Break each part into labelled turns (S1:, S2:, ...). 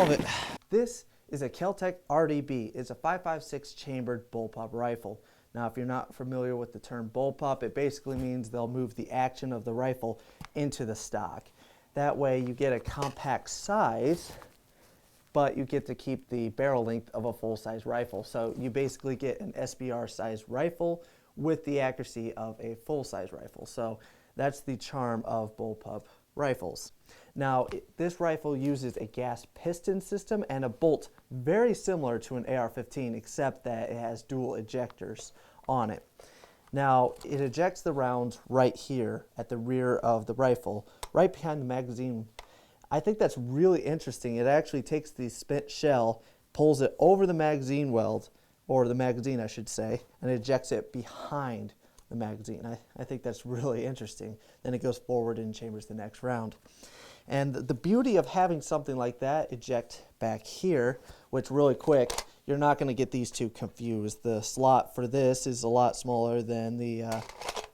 S1: love it. This is a Kel-Tec Rdb. It's a 5.56 chambered bullpup rifle. Now, if you're not familiar with the term bullpup, it basically means they'll move the action of the rifle into the stock. That way you get a compact size, but you get to keep the barrel length of a full-size rifle. So you basically get an SBR-sized rifle with the accuracy of a full-size rifle. So that's the charm of bullpup rifles. Now, this rifle uses a gas piston system and a bolt very similar to an AR-15, except that it has dual ejectors on it. Now, it ejects the rounds right here at the rear of the rifle, right behind the magazine. I think that's really interesting. It actually takes the spent shell, pulls it over the magazine weld, or the magazine I should say, and ejects it behind the magazine. I think that's really interesting. Then it goes forward and chambers the next round. And the beauty of having something like that eject back here, which really quick, you're not going to get these two confused. The slot for this is a lot smaller than the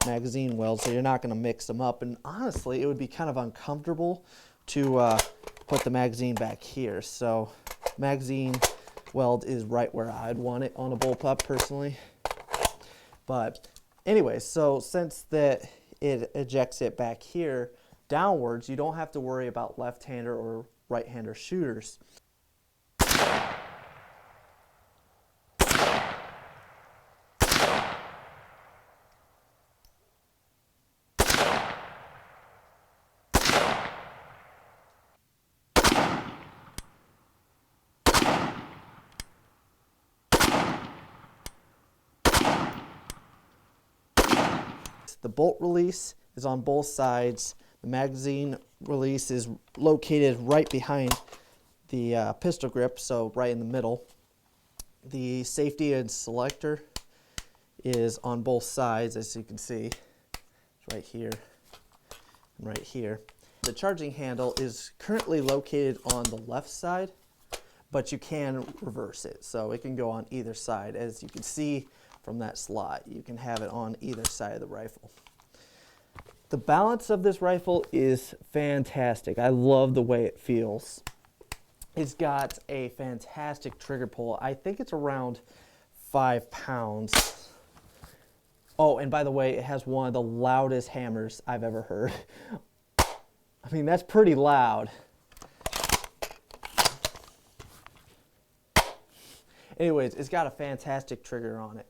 S1: magazine weld, so you're not going to mix them up. And honestly, it would be kind of uncomfortable to put the magazine back here. So magazine weld is right where I'd want it on a bullpup personally. But anyway, so since that it ejects it back here downwards, you don't have to worry about left-hander or right-hander shooters. The bolt release is on both sides. The magazine release is located right behind the pistol grip, so right in the middle. The safety and selector is on both sides, as you can see. It's right here and right here. The charging handle is currently located on the left side, but you can reverse it, so it can go on either side. As you can see from that slot, you can have it on either side of the rifle. The balance of this rifle is fantastic. I love the way it feels. It's got a fantastic trigger pull. I think it's around 5 pounds. Oh, and by the way, it has one of the loudest hammers I've ever heard. I mean, that's pretty loud. Anyways, it's got a fantastic trigger on it.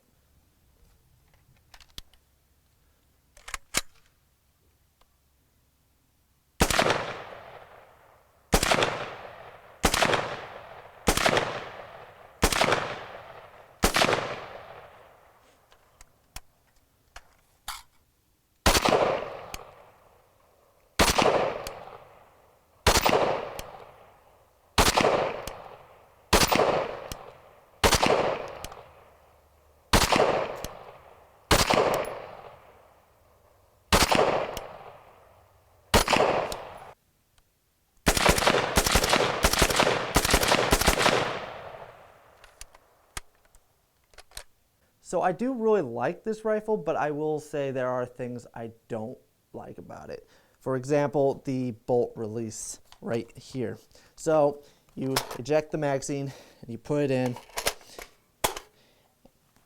S1: So I do really like this rifle, but I will say there are things I don't like about it. For example, the bolt release right here. So you eject the magazine and you put it in,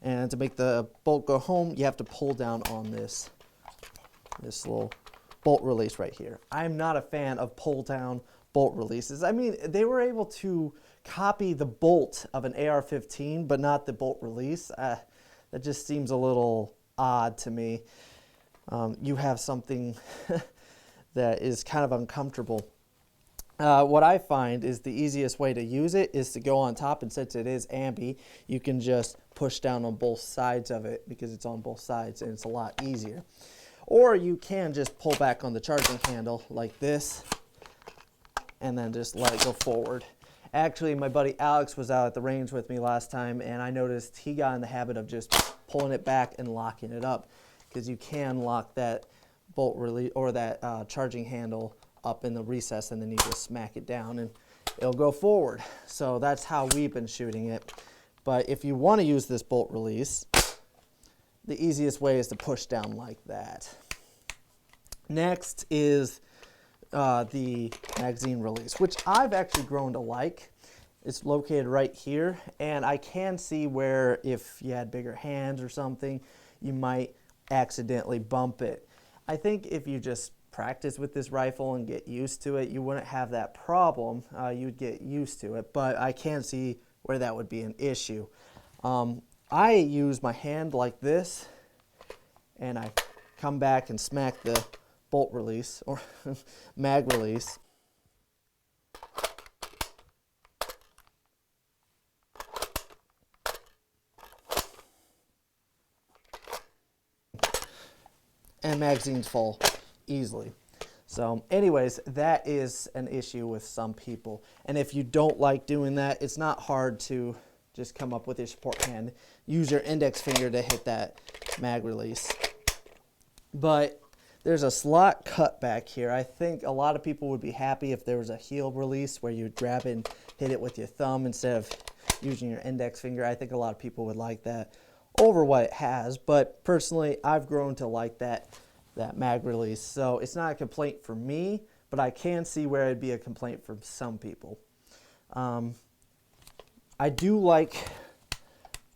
S1: and to make the bolt go home, you have to pull down on this little bolt release right here. I'm not a fan of pull down bolt releases. I mean, they were able to copy the bolt of an AR-15, but not the bolt release. That just seems a little odd to me. You have something that is kind of uncomfortable. What I find is the easiest way to use it is to go on top, and since it is ambi, you can just push down on both sides of it because it's on both sides and it's a lot easier. Or you can just pull back on the charging handle like this and then just let it go forward. Actually, my buddy Alex was out at the range with me last time, and I noticed he got in the habit of just pulling it back and locking it up, because you can lock that bolt release or that charging handle up in the recess, and then you just smack it down and it'll go forward. So that's how we've been shooting it. But if you want to use this bolt release, the easiest way is to push down like that. Next is the magazine release, which I've actually grown to like. It's located right here, and I can see where if you had bigger hands or something, you might accidentally bump it. I think if you just practice with this rifle and get used to it, you wouldn't have that problem. You'd get used to it, but I can see where that would be an issue. I use my hand like this, and I come back and smack the bolt release or mag release. And magazines fall easily. So anyways, that is an issue with some people. And if you don't like doing that, it's not hard to just come up with your support hand. Use your index finger to hit that mag release. But there's a slot cut back here. I think a lot of people would be happy if there was a heel release where you'd grab it and hit it with your thumb instead of using your index finger. I think a lot of people would like that over what it has, but personally I've grown to like that mag release. So it's not a complaint for me, but I can see where it'd be a complaint for some people. I do like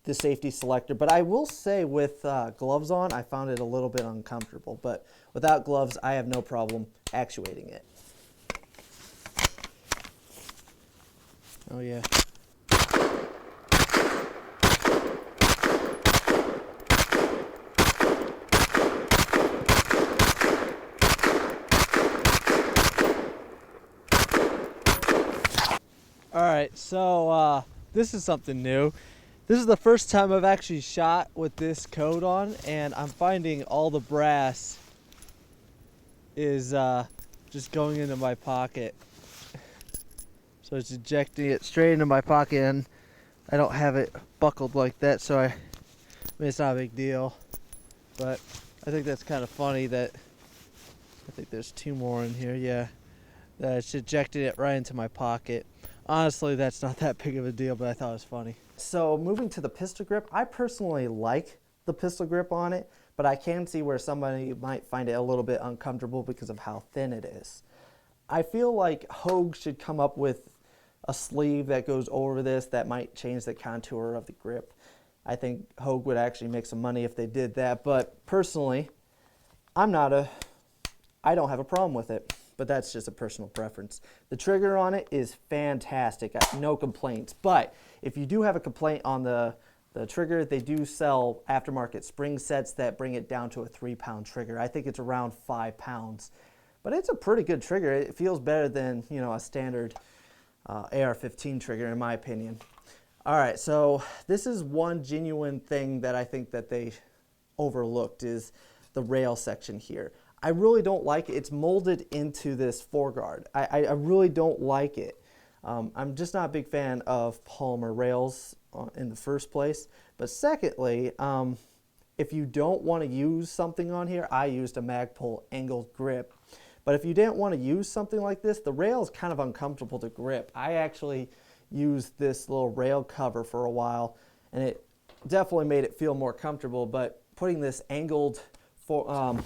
S1: the safety selector, but I will say with gloves on, I found it a little bit uncomfortable, but without gloves, I have no problem actuating it. Oh yeah. All right, so this is something new. This is the first time I've actually shot with this coat on, and I'm finding all the brass is just going into my pocket. So it's ejecting it straight into my pocket, and I don't have it buckled like that, so I mean, it's not a big deal. But I think that's kind of funny that, I think there's two more in here, yeah. That it's ejected it right into my pocket. Honestly, that's not that big of a deal, but I thought it was funny. So moving to the pistol grip, I personally like the pistol grip on it, but I can see where somebody might find it a little bit uncomfortable because of how thin it is. I feel like Hogue should come up with a sleeve that goes over this that might change the contour of the grip. I think Hogue would actually make some money if they did that, but personally, I don't have a problem with it. But that's just a personal preference. The trigger on it is fantastic, no complaints. But if you do have a complaint on the trigger, they do sell aftermarket spring sets that bring it down to a 3-pound trigger. I think it's around 5 pounds. But it's a pretty good trigger. It feels better than, you know, a standard AR-15 trigger in my opinion. All right, so this is one genuine thing that I think that they overlooked is the rail section here. I really don't like it. It's molded into this foreguard. I really don't like it. I'm just not a big fan of polymer rails in the first place. But secondly, if you don't want to use something on here, I used a Magpul angled grip. But if you didn't want to use something like this, the rail is kind of uncomfortable to grip. I actually used this little rail cover for a while, and it definitely made it feel more comfortable. But putting this angled foregrip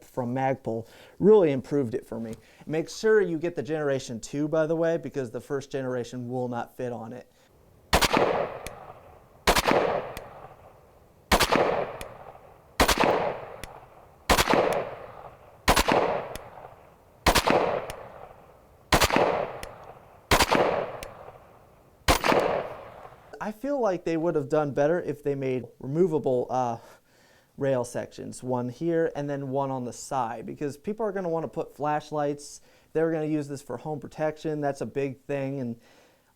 S1: from Magpul really improved it for me. Make sure you get the Generation 2, by the way, because the first generation will not fit on it. I feel like they would have done better if they made removable rail sections, one here and then one on the side, because people are going to want to put flashlights. They're going to use this for home protection. That's a big thing. And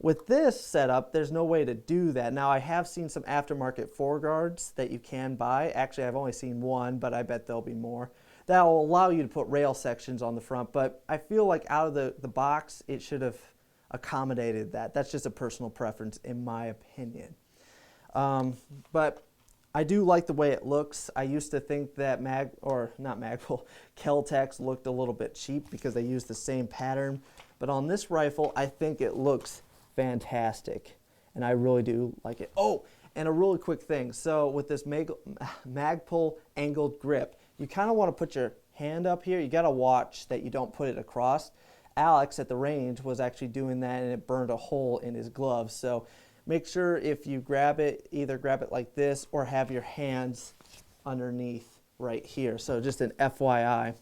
S1: with this setup, there's no way to do that. Now, I have seen some aftermarket foreguards that you can buy. Actually, I've only seen one, but I bet there'll be more. That will allow you to put rail sections on the front, but I feel like out of the box, it should have accommodated that. That's just a personal preference in my opinion. But I do like the way it looks. I used to think that Kel-Tecs looked a little bit cheap because they used the same pattern. But on this rifle, I think it looks fantastic. And I really do like it. Oh, and a really quick thing. So with this Magpul angled grip, you kind of want to put your hand up here. You got to watch that you don't put it across. Alex at the range was actually doing that, and it burned a hole in his glove. So make sure if you grab it, either grab it like this or have your hands underneath right here. So just an FYI.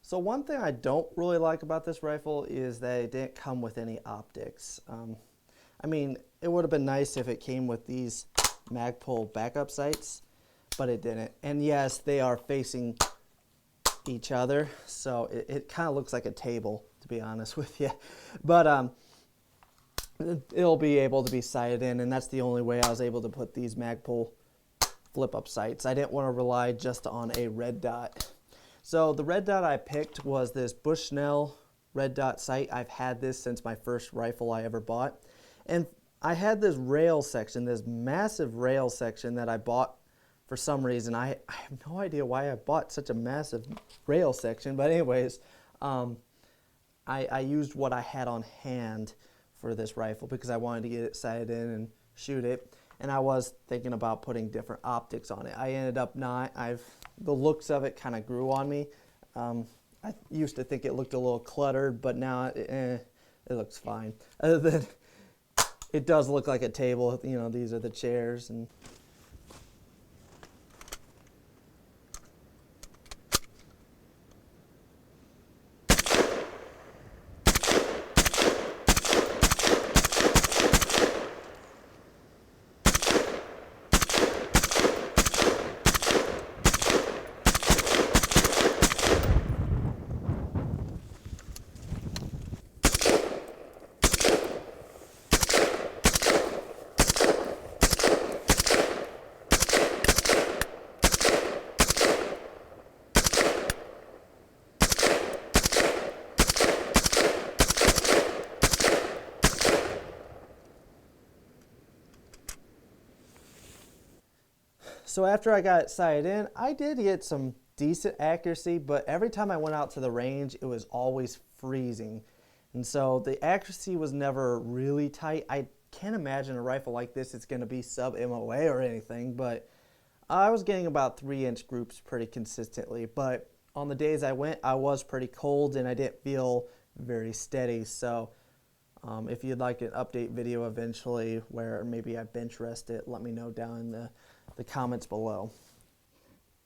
S1: So one thing I don't really like about this rifle is that it didn't come with any optics. I mean, it would have been nice if it came with these Magpul backup sights, but it didn't. And yes, they are facing each other, so it kind of looks like a table, to be honest with you. But it'll be able to be sighted in, and that's the only way I was able to put these Magpul flip-up sights. I didn't want to rely just on a red dot. So the red dot I picked was this Bushnell red dot sight. I've had this since my first rifle I ever bought. And I had this rail section, this massive rail section that I bought for some reason. I have no idea why I bought such a massive rail section. But anyways, I used what I had on hand for this rifle because I wanted to get it sighted in and shoot it. And I was thinking about putting different optics on it. I ended up not. The looks of it kind of grew on me. I used to think it looked a little cluttered, but now it looks fine. Other than it does look like a table. You know, these are the chairs and. So after I got it sighted in, I did get some decent accuracy, but every time I went out to the range, it was always freezing. And so the accuracy was never really tight. I can't imagine a rifle like this is going to be sub MOA or anything, but I was getting about 3-inch groups pretty consistently. But on the days I went, I was pretty cold and I didn't feel very steady. So if you'd like an update video eventually where maybe I bench rest it, let me know down in the comments below. So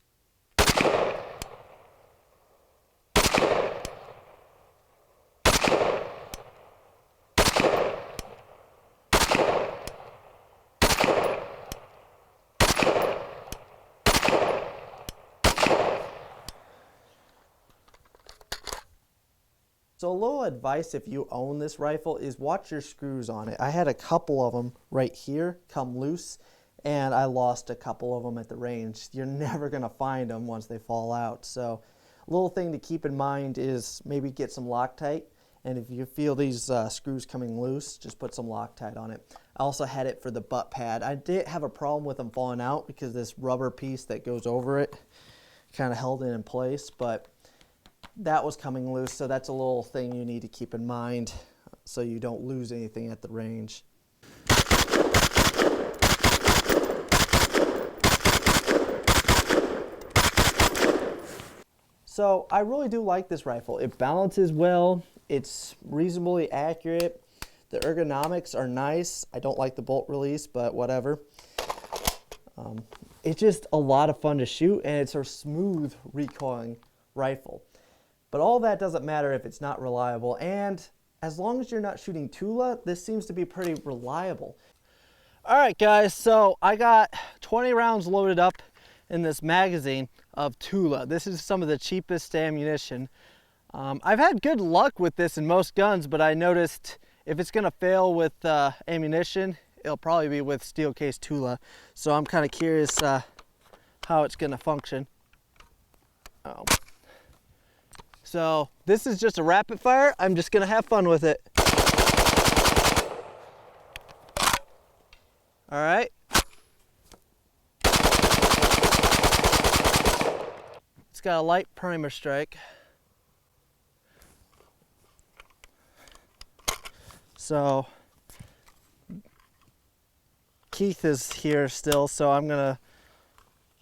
S1: a little advice if you own this rifle is watch your screws on it. I had a couple of them right here come loose, and I lost a couple of them at the range. You're never going to find them once they fall out. So a little thing to keep in mind is maybe get some Loctite, and if you feel these screws coming loose, just put some Loctite on it. I also had it for the butt pad. I did have a problem with them falling out because this rubber piece that goes over it kind of held it in place, but that was coming loose, so that's a little thing you need to keep in mind so you don't lose anything at the range. So I really do like this rifle. It balances well, it's reasonably accurate, the ergonomics are nice. I don't like the bolt release, but whatever. It's just a lot of fun to shoot, and it's a smooth recoiling rifle. But all that doesn't matter if it's not reliable, and as long as you're not shooting Tula, this seems to be pretty reliable. All right, guys, so I got 20 rounds loaded up in this magazine of Tula. This is some of the cheapest ammunition. I've had good luck with this in most guns, but I noticed if it's gonna fail with ammunition, it'll probably be with steel case Tula. So I'm kind of curious how it's gonna function. So this is just a rapid fire. I'm just gonna have fun with it. All right. It's got a light primer strike. So Keith is here still, so I'm gonna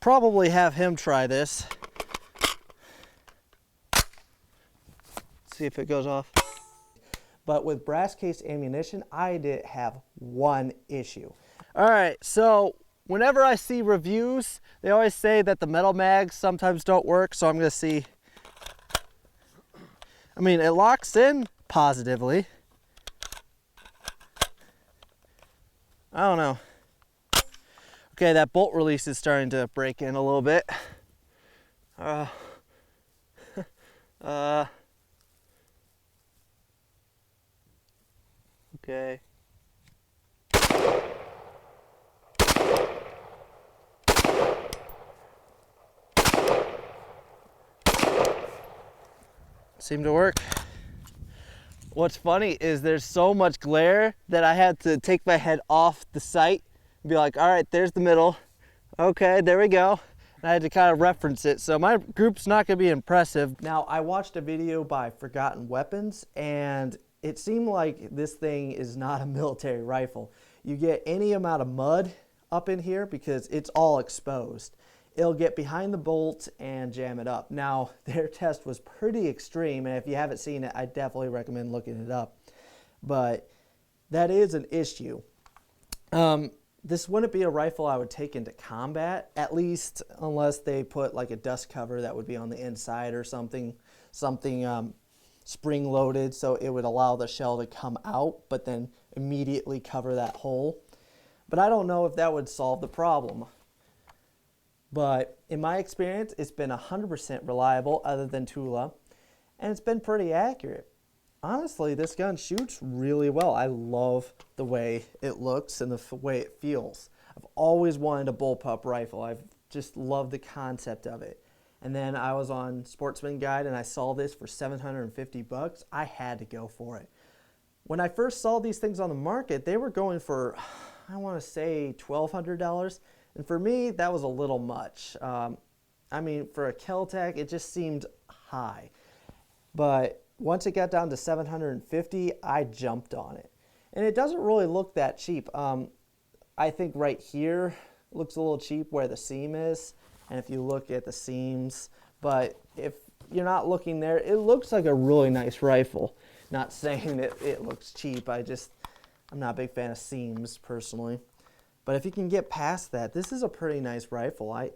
S1: probably have him try this. See if it goes off. But with brass case ammunition, I did have one issue. All right, so whenever I see reviews, they always say that the metal mags sometimes don't work, so I'm gonna see. I mean, it locks in positively. I don't know. Okay, that bolt release is starting to break in a little bit. Okay. Seemed to work. What's funny is there's so much glare that I had to take my head off the sight and be like, all right, there's the middle. Okay, there we go. And I had to kind of reference it. So my group's not gonna be impressive. Now, I watched a video by Forgotten Weapons, and it seemed like this thing is not a military rifle. You get any amount of mud up in here because it's all exposed. It'll get behind the bolt and jam it up. Now, their test was pretty extreme, and if you haven't seen it, I definitely recommend looking it up. But that is an issue. This wouldn't be a rifle I would take into combat, at least unless they put like a dust cover that would be on the inside or something spring-loaded, so it would allow the shell to come out, but then immediately cover that hole. But I don't know if that would solve the problem. But in my experience, it's been 100% reliable other than Tula, and it's been pretty accurate. Honestly, this gun shoots really well. I love the way it looks and the way it feels. I've always wanted a bullpup rifle. I've just loved the concept of it. And then I was on Sportsman Guide and I saw this for 750 bucks. I had to go for it. When I first saw these things on the market, they were going for, I want to say $1,200. And for me, that was a little much. I mean, for a Kel-Tec, it just seemed high. But once it got down to 750, I jumped on it. And it doesn't really look that cheap. I think right here looks a little cheap where the seam is. And if you look at the seams, but if you're not looking there, it looks like a really nice rifle. Not saying that it looks cheap. I'm not a big fan of seams personally. But if you can get past that, this is a pretty nice rifle. I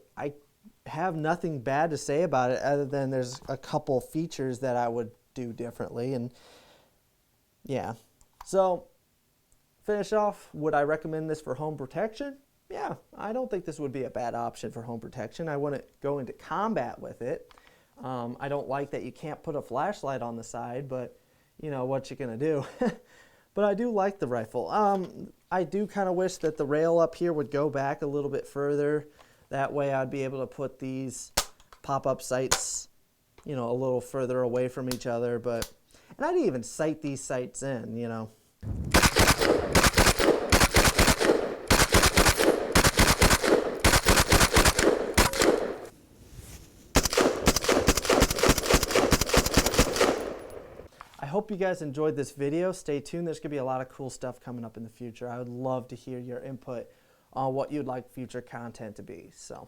S1: have nothing bad to say about it other than there's a couple features that I would do differently. And yeah. So, finish off, would I recommend this for home protection? Yeah, I don't think this would be a bad option for home protection. I wouldn't go into combat with it. I don't like that you can't put a flashlight on the side, but you know, what you gonna do? But I do like the rifle. I do kind of wish that the rail up here would go back a little bit further. That way I'd be able to put these pop-up sights, you know, a little further away from each other. And I'd even sight these sights in, you know. I hope you guys enjoyed this video. Stay tuned. There's going to be a lot of cool stuff coming up in the future. I would love to hear your input on what you'd like future content to be. So